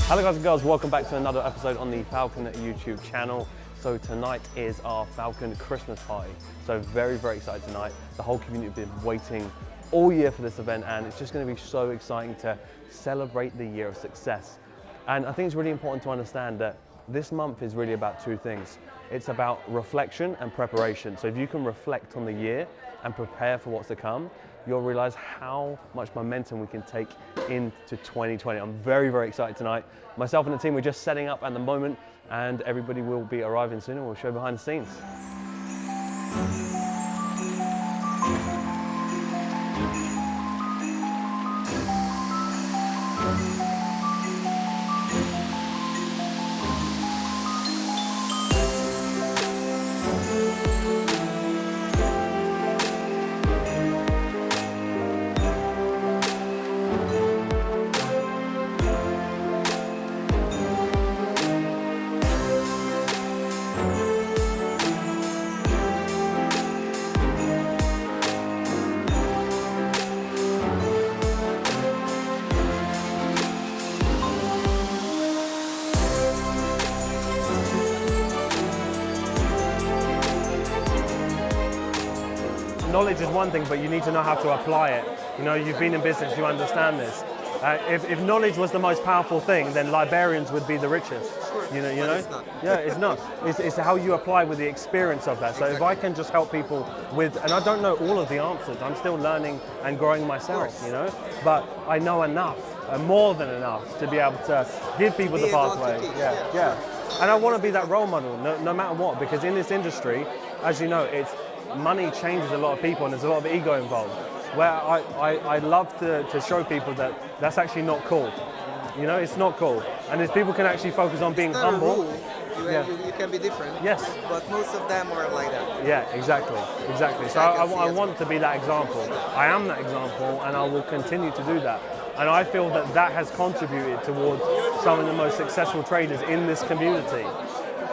Hello guys and girls, welcome back to another episode on the Falcon YouTube channel. So tonight is our Falcon Christmas Party. So very excited tonight. The whole community have been waiting all year for this event, and it's just going to be so exciting to celebrate the year of success. And I think it's really important to understand that this month is really about two things. It's about reflection and preparation. So if you can reflect on the year and prepare for what's to come, you'll realize how much momentum we can take into 2020. I'm very excited tonight. Myself and the team, we're just setting up at the moment, and everybody will be arriving soon, and we'll show behind the scenes. Knowledge is one thing, but you need to know how to apply it. You know, you've been in business, you understand this. If knowledge was the most powerful thing, then librarians would be the richest. Sure, you know? It's not. Yeah, it's not. It's how you apply with the experience of that. So exactly. If I can just help people with, and I don't know all of the answers, I'm still learning and growing myself, you know, but I know enough, more than enough, to be able to give people the pathway. Yeah. And I want to be that role model, no matter what, because in this industry, as you know, money changes a lot of people, and there's a lot of ego involved. Where I love to show people that that's actually not cool. You know, it's not cool. And if people can actually focus on being humble. You can be different. Yes. But most of them are like that. Yeah, exactly. So I want to be that example. I am that example, and I will continue to do that. And I feel that that has contributed towards some of the most successful traders in this community.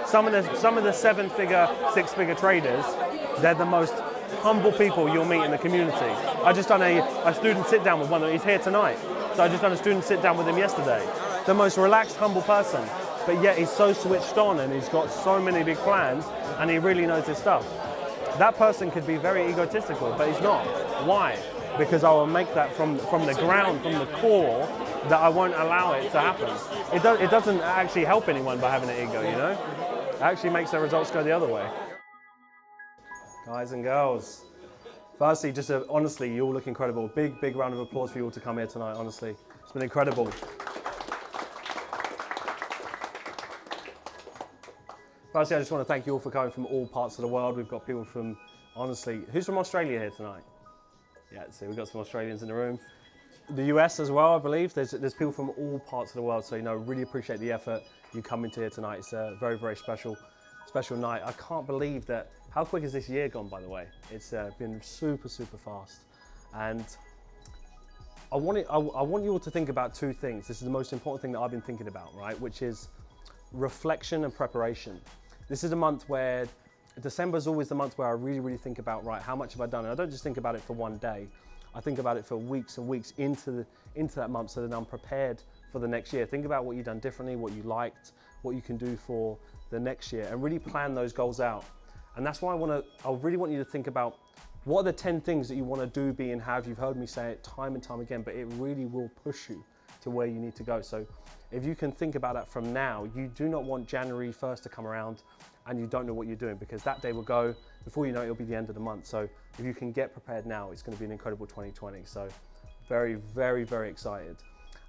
Some of the 7-figure, 6-figure traders, they're the most humble people you'll meet in the community. I just done a student sit down with one, he's here tonight. So I just done a student sit down with him yesterday. The most relaxed, humble person, but yet he's so switched on and he's got so many big plans and he really knows his stuff. That person could be very egotistical, but he's not. Why? Because I will make that from the ground, from the core, that I won't allow it to happen. It doesn't actually help anyone by having an ego, you know? It actually makes their results go the other way. Guys and girls, firstly, honestly, you all look incredible. Big round of applause for you all to come here tonight, honestly. It's been incredible. Firstly, I just want to thank you all for coming from all parts of the world. We've got people from, honestly, who's from Australia here tonight? Yeah, so we've got some Australians in the room. The US as well, I believe. There's people from all parts of the world, so really appreciate the effort you coming to here tonight. It's a very special night. I can't believe that. How quick has this year gone, by the way? It's been super fast. And I want you all to think about two things. This is the most important thing that I've been thinking about, right? Which is reflection and preparation. This is a month where, December is always the month where I really think about, right, how much have I done? And I don't just think about it for one day. I think about it for weeks and weeks into that month, so that I'm prepared for the next year. Think about what you've done differently, what you liked, what you can do for the next year, and really plan those goals out. And that's why I really want you to think about what are the 10 things that you want to do, be, and have. You've heard me say it time and time again, but it really will push you to where you need to go. So if you can think about that from now, you do not want January 1st to come around and you don't know what you're doing, because that day will go, before you know it, it'll be the end of the month. So if you can get prepared now, it's going to be an incredible 2020. So very excited.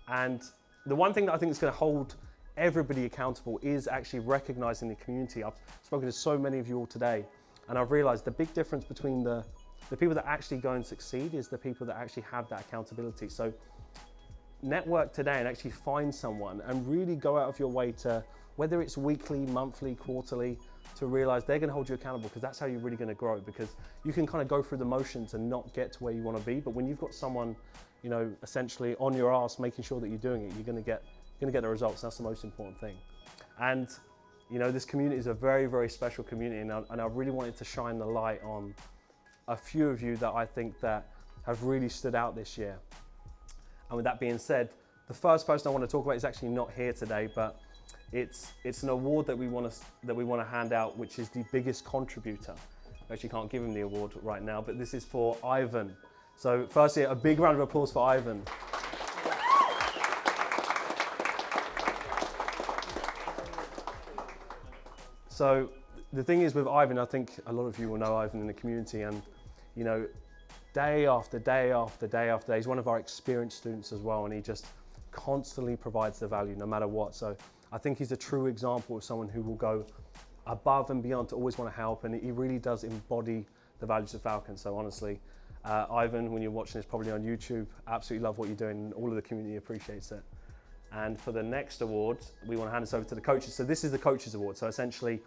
And the one thing that I think is going to hold everybody accountable is actually recognizing the community. I've spoken to so many of you all today, and I've realized the big difference between the people that actually go and succeed is the people that actually have that accountability. So network today and actually find someone and really go out of your way to, whether it's weekly, monthly, quarterly, to realize they're going to hold you accountable, because that's how you're really going to grow. Because you can kind of go through the motions and not get to where you want to be, but when you've got someone, you know, essentially on your ass making sure that you're doing it, you're going to get the results. That's the most important thing. And you know, this community is a very special community, and I really wanted to shine the light on a few of you that I think that have really stood out this year. And with that being said, the first person I want to talk about is actually not here today, but it's an award that we want to hand out, which is the biggest contributor. I actually can't give him the award right now, but this is for Ivan. So firstly, a big round of applause for Ivan. So the thing is with Ivan, I think a lot of you will know Ivan in the community, and you know, day after day after day after day, he's one of our experienced students as well, and he just constantly provides the value no matter what. So I think he's a true example of someone who will go above and beyond to always want to help, and he really does embody the values of Falcon. So honestly, Ivan, when you're watching this probably on YouTube, absolutely love what you're doing, and all of the community appreciates it. And for the next award, we want to hand this over to the coaches. So this is the coaches award. So essentially,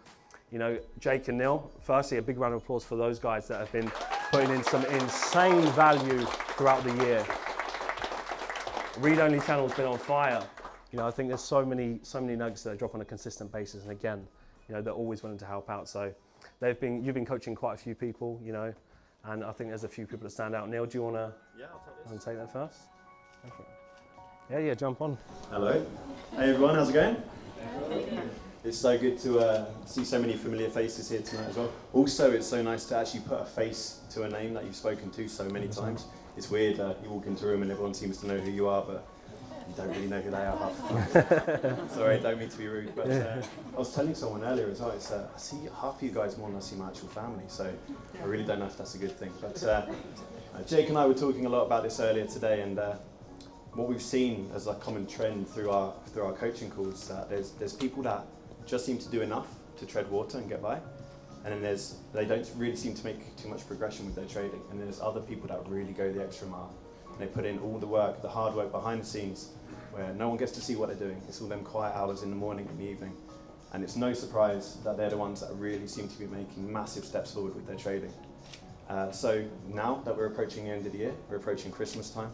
you know, Jake and Neil, firstly, a big round of applause for those guys that have been putting in some insane value throughout the year. Read-only channel's been on fire. You know, I think there's so many nuggets that drop on a consistent basis. And again, you know, they're always willing to help out. So you've been coaching quite a few people, you know, and I think there's a few people that stand out. Neil, do you want to take that first? Go for it. Yeah, jump on. Hello. Hey everyone, how's it going? It's so good to see so many familiar faces here tonight as well. Also, it's so nice to actually put a face to a name that you've spoken to so many times. It's weird, you walk into a room and everyone seems to know who you are, but you don't really know who they are half the time. Sorry, don't mean to be rude, but I was telling someone earlier as well, I see half of you guys more than I see my actual family, so I really don't know if that's a good thing. But Jake and I were talking a lot about this earlier today, and what we've seen as a common trend through our coaching calls, there's people that just seem to do enough to tread water and get by, and then they don't really seem to make too much progression with their trading, and then there's other people that really go the extra mile, and they put in all the work, the hard work behind the scenes, where no one gets to see what they're doing. It's all them quiet hours in the morning and the evening, and it's no surprise that they're the ones that really seem to be making massive steps forward with their trading. So now that we're approaching the end of the year, we're approaching Christmas time,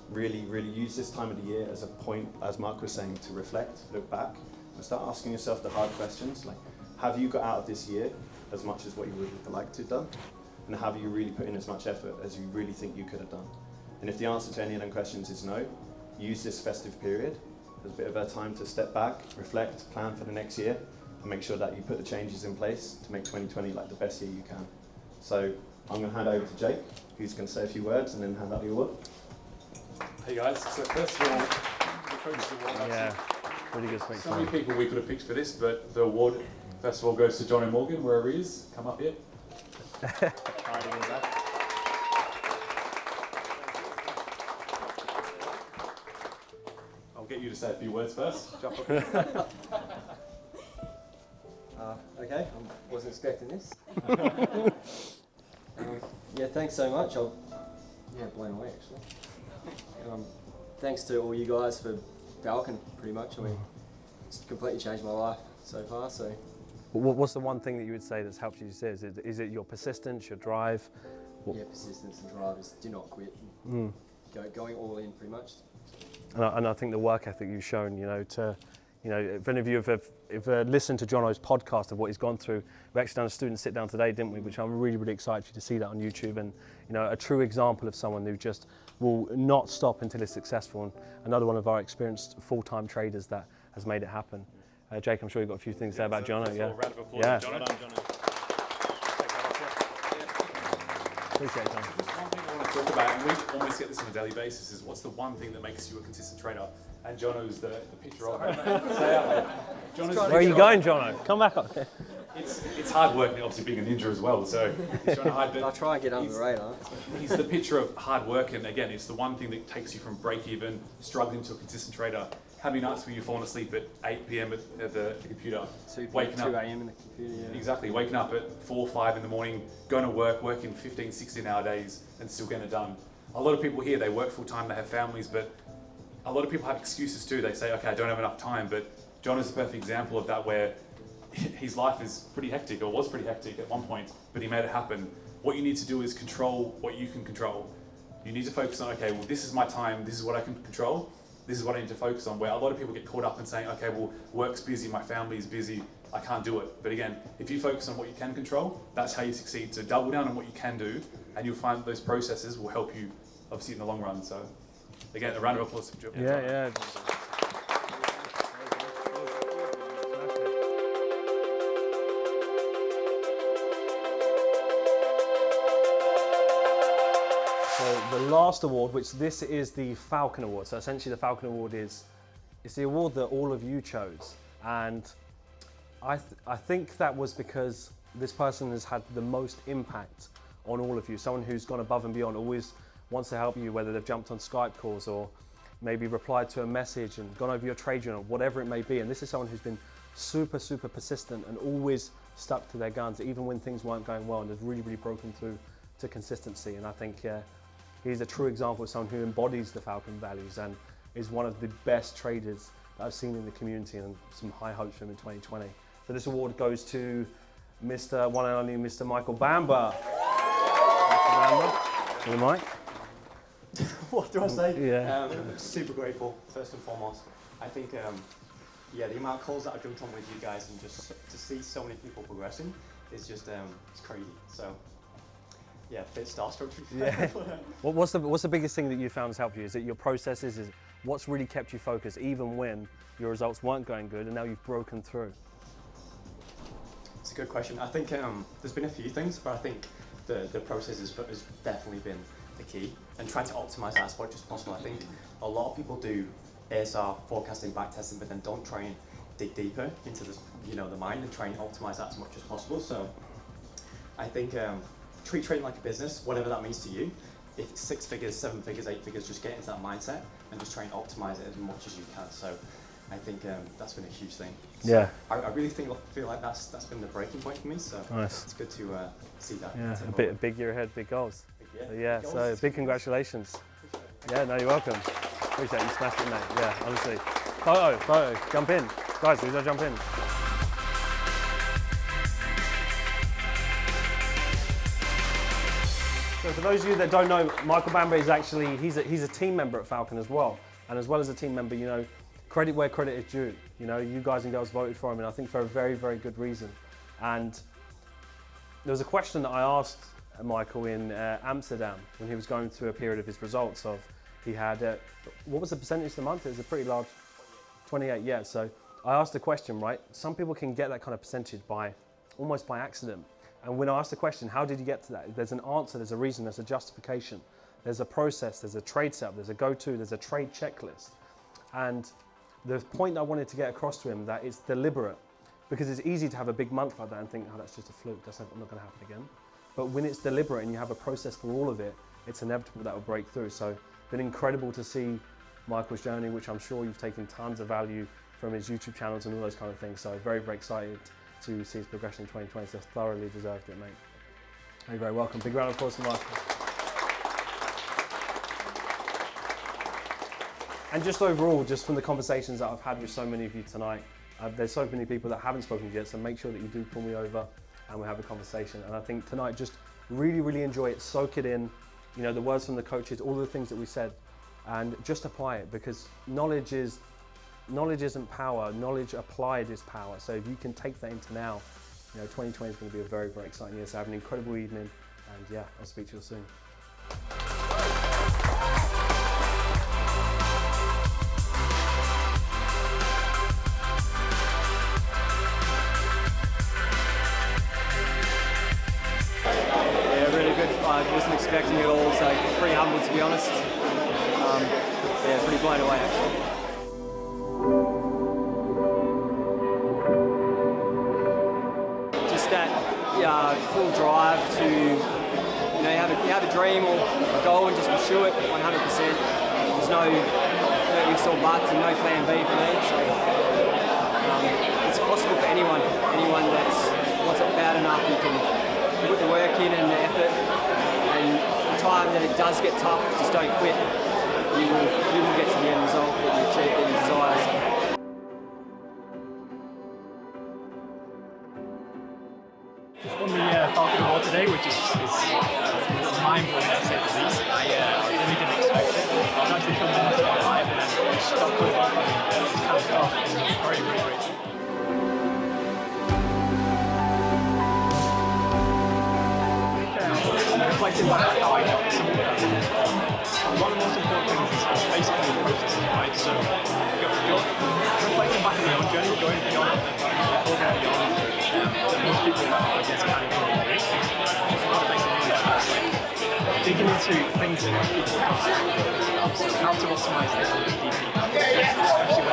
really use this time of the year as a point, as Mark was saying, to reflect, look back, and start asking yourself the hard questions, like, have you got out of this year as much as what you would have liked to have done? And have you really put in as much effort as you really think you could have done? And if the answer to any of them questions is no, use this festive period as a bit of a time to step back, reflect, plan for the next year, and make sure that you put the changes in place to make 2020 like the best year you can. So I'm going to hand over to Jake, who's going to say a few words and then hand out the award. Hey guys, so first of all, the Coaches Award. Yeah, really good speech. So many people we could have picked for this, but the award, first of all, goes to Johnny Morgan, wherever he is. Come up here. I'll get you to say a few words first. Jump up. Okay, I wasn't expecting this. Yeah, thanks so much. Blown away actually. Thanks to all you guys for Falcon, pretty much. I mean, it's completely changed my life so far. So, What's the one thing that you would say that's helped you? Is it your persistence, your drive? Yeah, persistence and drive is do not quit. Going all in, pretty much. And I think the work ethic you've shown, if any of you have listened to Jono's podcast of what he's gone through, we actually done a student sit down today, didn't we? Which I'm really excited for you to see that on YouTube, and a true example of someone who just will not stop until it's successful, and another one of our experienced full-time traders that has made it happen. Jake, I'm sure you've got a few things to say about Jono. Yeah. Round of applause, Yeah. Jono. Appreciate it, John. There's one thing I want to talk about, and we almost get this on a daily basis, is what's the one thing that makes you a consistent trader? And Jono's the picture of it. Where are you going, Jono? Come back up. It's hard work, and obviously being a ninja as well, so he's trying to hide, but I'll try and get under the radar. he's the picture of hard work, and again, it's the one thing that takes you from break-even, struggling to a consistent trader. How many nights were you falling asleep at 8 p.m. at the computer? 2 waking up, a.m. in the computer, yeah. Exactly, waking up at 4 or 5 in the morning, going to work, working 15, 16-hour days, and still getting it done. A lot of people here, they work full-time, they have families, but a lot of people have excuses too. They say, okay, I don't have enough time, but John is a perfect example of that, where his life is pretty hectic, or was pretty hectic at one point, but he made it happen. What you need to do is control what you can control. You need to focus on, okay, well, this is my time, this is what I can control, this is what I need to focus on, where a lot of people get caught up in saying, okay, well, work's busy, my family's busy, I can't do it. But again, if you focus on what you can control, that's how you succeed. So double down on what you can do, and you'll find those processes will help you, obviously, in the long run. So Again, a round of applause for John. Yeah. So the last award, which this is the Falcon Award. So essentially the Falcon Award it's the award that all of you chose. And I think that was because this person has had the most impact on all of you. Someone who's gone above and beyond, always wants to help you, whether they've jumped on Skype calls or maybe replied to a message and gone over your trade journal, whatever it may be. And this is someone who's been super, super persistent and always stuck to their guns, even when things weren't going well, and has really, really broken through to consistency. And I think he's a true example of someone who embodies the Falcon values and is one of the best traders that I've seen in the community, and some high hopes for him in 2020. So this award goes to Mr. one and only Mr. Michael Bamba. Mr. Bamba, to the mic. What do I say? Yeah. Super grateful, first and foremost. I think, yeah, the amount of calls that I've jumped on with you guys and just to see so many people progressing is just, it's crazy. So, yeah, a bit starstruck to be fair. Yeah. What's the biggest thing that you found has helped you? Is it your processes? Is it what's really kept you focused, even when your results weren't going good and now you've broken through? It's a good question. I think there's been a few things, but I think the process has definitely been the key, and trying to optimize that as much as possible. I think a lot of people do ASR, forecasting, backtesting, but then don't try and dig deeper into the mind and try and optimize that as much as possible. So I think treat trading like a business, whatever that means to you. If it's 6 figures, 7 figures, 8 figures, just get into that mindset and just try and optimize it as much as you can. So I think that's been a huge thing. So Yeah. I really feel like that's been the breaking point for me. So Nice. it's good to see that. Yeah, continue. a big year ahead, big goals. Yeah, So big congratulations. Yeah, no, you're welcome. Appreciate you smashed it, mate. Yeah, honestly. Photo, jump in. Guys, who's gonna jump in? So for those of you that don't know, Michael Bamba is actually, he's a team member at Falcon as well. And as well as a team member, credit where credit is due. You guys and girls voted for him, and I think for a very, very good reason. And there was a question that I asked Michael in Amsterdam when he was going through a period of his results of, he had, what was the percentage of the month? It was a pretty large, 28, yeah. So I asked the question, right? Some people can get that kind of percentage almost by accident. And when I asked the question, how did you get to that? There's an answer, there's a reason, there's a justification. There's a process, there's a trade setup, there's a go-to, there's a trade checklist. And the point I wanted to get across to him, that it's deliberate, because it's easy to have a big month like that and think, oh, that's just a fluke, that's not going to happen again. But when it's deliberate and you have a process for all of it, it's inevitable that will break through. So it's been incredible to see Michael's journey, which I'm sure you've taken tons of value from his YouTube channels and all those kind of things. So very, very excited to see his progression in 2020. So thoroughly deserved it, mate. You're very welcome. Big round of applause for Michael. And just overall, just from the conversations that I've had with so many of you tonight, there's so many people that haven't spoken to you yet, so make sure that you do pull me over and we'll have a conversation. And I think tonight, just really, really enjoy it, soak it in, the words from the coaches, all the things that we said, and just apply it, because knowledge isn't power, knowledge applied is power. So if you can take that into now, 2020 is going to be a very, very exciting year. So have an incredible evening, and yeah, I'll speak to you soon. I wasn't expecting it all, so pretty humble to be honest. Yeah, pretty blown away actually. Just that full drive to, you have a dream or a goal and just pursue it 100%. There's no ifs or buts and no plan B for me. So it's possible for anyone that wants it bad enough. You can put the work in and the effort. And the time that it does get tough, just don't quit. You will get to the end result that you achieve, that you desire. Just won the Falcon Award today, which is mind-blowing to say the least. I really didn't expect it. I was actually filming this live and then just got put up and kind of stuff. It was very, very great. Reflecting back how I got this award, one of the most important things is right? So reflecting back on my own journey, going beyond most people I guess kind of do. Digging into things that people do, how to optimize this a little deeply, especially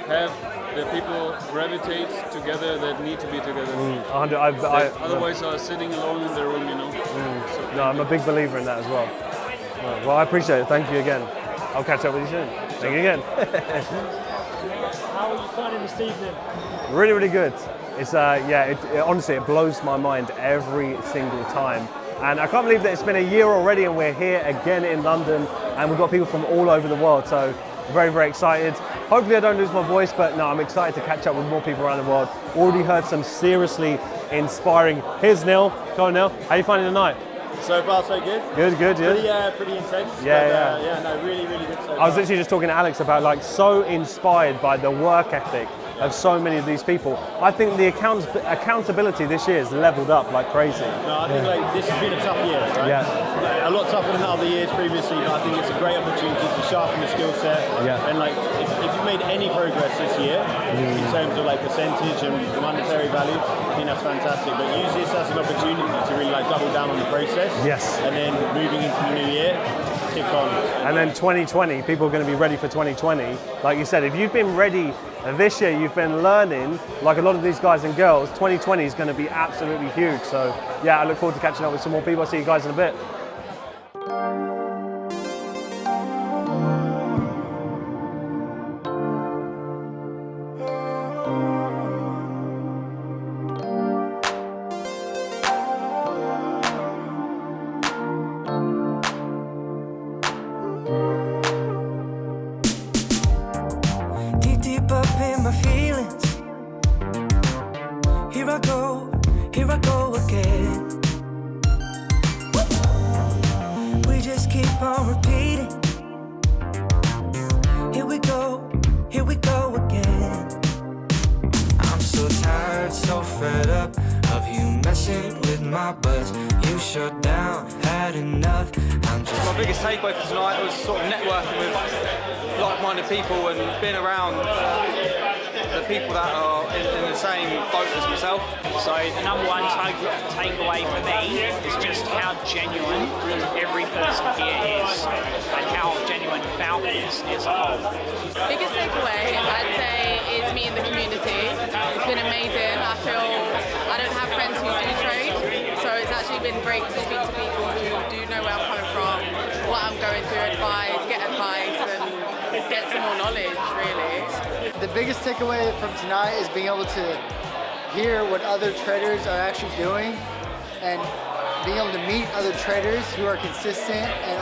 have the people gravitate together that need to be together. Otherwise are sitting alone in their room, you know. So No, I'm a big believer in that as well. Right, well, I appreciate it. Thank you again. I'll catch up with you soon. Thank you again. How are you finding this evening? Really, really good. It's honestly, it blows my mind every single time. And I can't believe that it's been a year already and we're here again in London and we've got people from all over the world. So very, very excited. Hopefully I don't lose my voice, but no, I'm excited to catch up with more people around the world. Already heard some seriously inspiring. Here's Neil. Go on, Neil. How are you finding the night? So far, so good. Good, yeah. Pretty intense. Yeah. No, really good. I was literally just talking to Alex about like so inspired by the work ethic of so many of these people. I think the accountability this year has leveled up like crazy. No, I think like this has been a tough year, right? Yeah. A lot tougher than other years previously, but I think it's a great opportunity to sharpen the skill set. Yeah. And like, if you've made any progress this year in terms of like percentage and monetary value, I think that's fantastic. But use this as an opportunity to really like double down on the process. Yes. And then moving into the new year, kick on. And then 2020, people are going to be ready for 2020. Like you said, if you've been ready this year, you've been learning, like a lot of these guys and girls, 2020 is going to be absolutely huge. So yeah, I look forward to catching up with some more people. I'll see you guys in a bit. Deep up in my feelings. Here I go again. We just keep on repeating. Here we go again. I'm so tired, so fed up of you messing with my buzz. You shut down, had enough. My biggest takeaway for tonight was sort of networking with like-minded people and being around the people that are in the same boat as myself. So the number one takeaway for me is just how genuine every person here is and how genuine Falcon is as a whole. Biggest takeaway, I'd say, is meeting the community. It's been amazing. I feel I don't have friends who do trade, so it's actually been great to speak to people who do know where I'm coming from, what I'm going through, get advice, and get some more knowledge, really. The biggest takeaway from tonight is being able to hear what other traders are actually doing and being able to meet other traders who are consistent and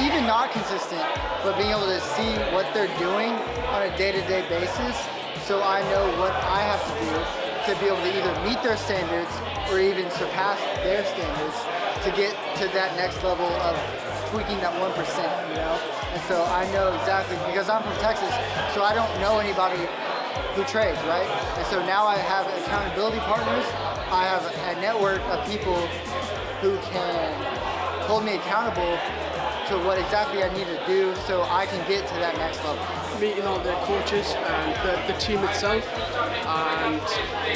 even not consistent, but being able to see what they're doing on a day-to-day basis, so I know what I have to do to be able to either meet their standards or even surpass their standards to get to that next level of tweaking that 1%, you know? And so I know exactly, because I'm from Texas, so I don't know anybody who trades, right? And so now I have accountability partners. I have a network of people who can hold me accountable to what exactly I need to do so I can get to that next level. Meeting all the coaches and the team itself and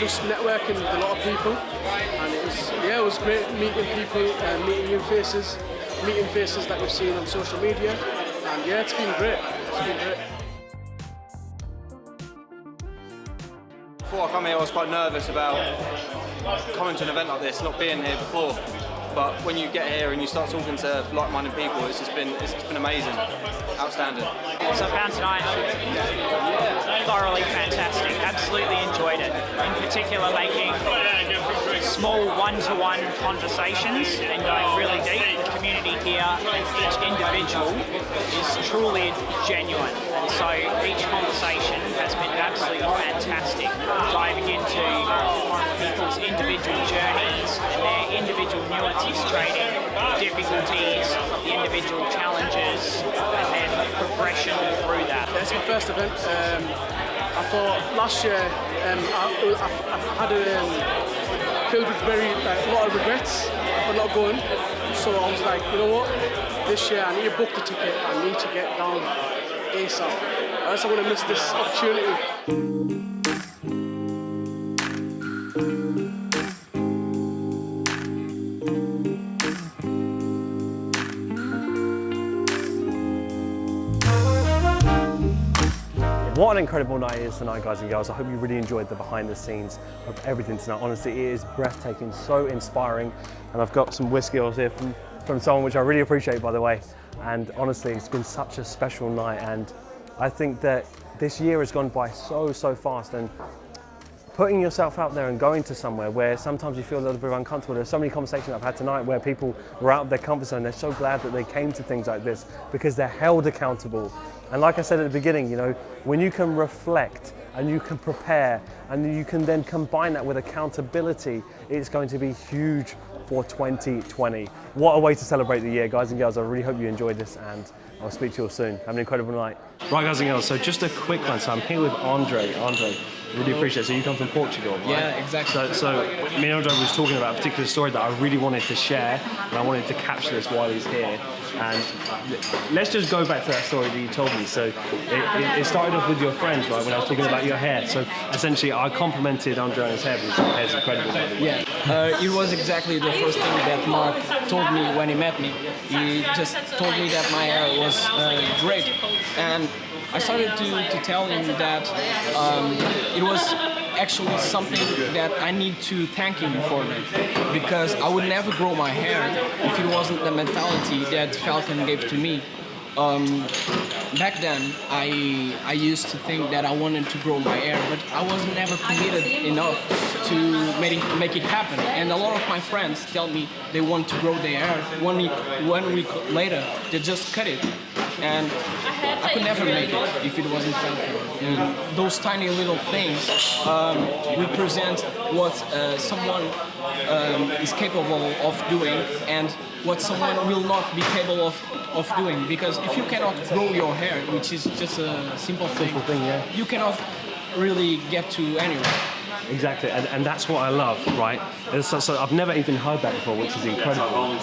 just networking with a lot of people. And it was great meeting people, meeting new faces, meeting faces that we've seen on social media. And yeah, it's been great. Before I come here, I was quite nervous about coming to an event like this, not being here before. but when you get here and you start talking to like-minded people, it's been amazing, outstanding. So I found tonight thoroughly fantastic. Absolutely enjoyed it. In particular, making small one-to-one conversations and going really deep. The community here and each individual is truly genuine. And so each conversation has been absolutely fantastic, diving into people's individual journeys and their individual nuances trading, difficulties, the individual challenges, and then progression through that. It's my first event. I thought last year I've had filled with a lot of regrets for not going. So I was like, you know what? This year I need to book the ticket. I need to get down ASAP. I just want to miss this opportunity. What an incredible night it is tonight, guys and girls. I hope you really enjoyed the behind the scenes of everything tonight. Honestly, it is breathtaking, so inspiring. And I've got some whiskey here from someone, which I really appreciate, by the way. And honestly, it's been such a special night. And I think that this year has gone by so fast. And putting yourself out there and going to somewhere where sometimes you feel a little bit uncomfortable. There's so many conversations I've had tonight where people were out of their comfort zone. They're so glad that they came to things like this because they're held accountable. And like I said at the beginning, you know, when you can reflect and you can prepare and you can then combine that with accountability, it's going to be huge for 2020. What a way to celebrate the year, guys and girls. I really hope you enjoyed this, and I'll speak to you all soon. Have an incredible night. Right, guys and girls, so just a quick one. So I'm here with Andre. Andre, really appreciate it. So you come from Portugal, right? Yeah, exactly. So me and Andre was talking about a particular story that I really wanted to share, and I wanted to capture this while he's here. And let's just go back to that story that you told me. So it started off with your friends, right, when I was talking about your hair. So essentially I complimented Andre on his hair because his hair's incredible. Yeah, it was exactly the first thing that Mark told me when he met me. He just told me that my hair was great. And I started to tell him that it was actually something that I need to thank him for, because I would never grow my hair if it wasn't the mentality that Falcon gave to me. Back then, I used to think that I wanted to grow my hair, but I was never committed enough to make it happen. And a lot of my friends tell me they want to grow their hair. 1 week later, they just cut it. And I could never make it if it wasn't Falcon. And those tiny little things represent what someone is capable of doing and what someone will not be capable of doing. Because if you cannot grow your hair, which is just a simple thing, yeah, you cannot really get to anywhere. Exactly, and that's what I love, right? So I've never even heard that before, which is incredible,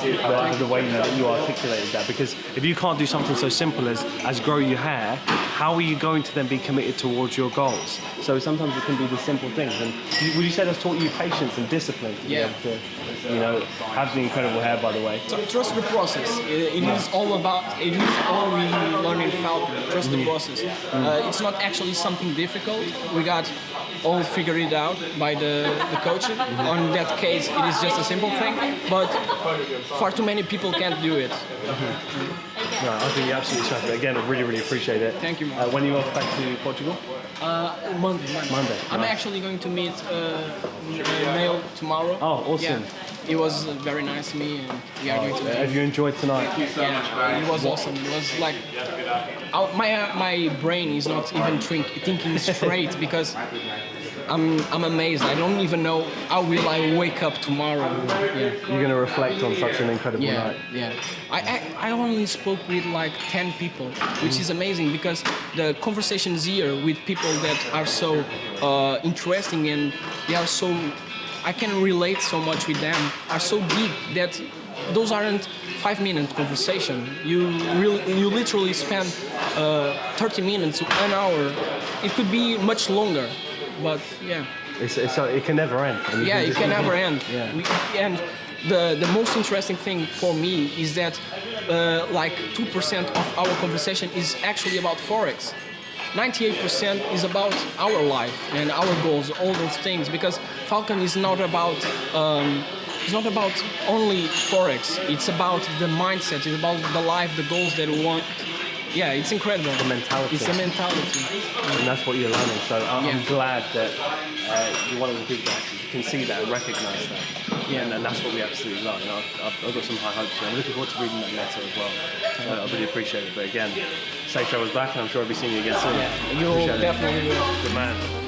the way that you articulated that, because if you can't do something so simple as grow your hair, how are you going to then be committed towards your goals? So sometimes it can be the simple things, and would you say that's taught you patience and discipline to be able to, you know, have the incredible hair, by the way? So trust the process. It is all we learn in Falcon. Trust the process. It's not actually something difficult. We got all figured it out by the coach. On that case, it is just a simple thing, but far too many people can't do it. No, I think you're absolutely smashed it. Again, I really appreciate it. Thank you, Mark. When are you off back to Portugal? Monday. I'm Nice. actually going to meet Mail tomorrow. Oh, awesome. Yeah. It was very nice to me, and we are going to. Have you enjoyed tonight? Yeah, it was awesome. It was like my brain is not even thinking straight because I'm amazed. I don't even know how will I wake up tomorrow. Yeah. You're going to reflect on such an incredible night. Yeah. I only spoke with like 10 people, which is amazing because the conversations here with people that are so interesting and they are so, I can relate so much with them, are so deep that those aren't 5-minute conversation. You literally spend 30 minutes to an hour. It could be much longer. But yeah, it can never end. Yeah, it can never end. Yeah. And the most interesting thing for me is that like 2% of our conversation is actually about Forex. 98% is about our life and our goals, all those things. Because Falcon is not about it's not about only Forex. It's about the mindset. It's about the life, the goals that we want. Yeah, it's incredible. The mentality. It's a mentality. And that's what you're learning. So I'm glad that you're one of the people that can see that and recognise that. Yeah. And that's what we absolutely love. And I've got some high hopes for you. I'm looking forward to reading that letter as well. So I really appreciate it. But again, safe travels back, and I'm sure I'll be seeing you again soon. Yeah, you'll definitely will. Good man.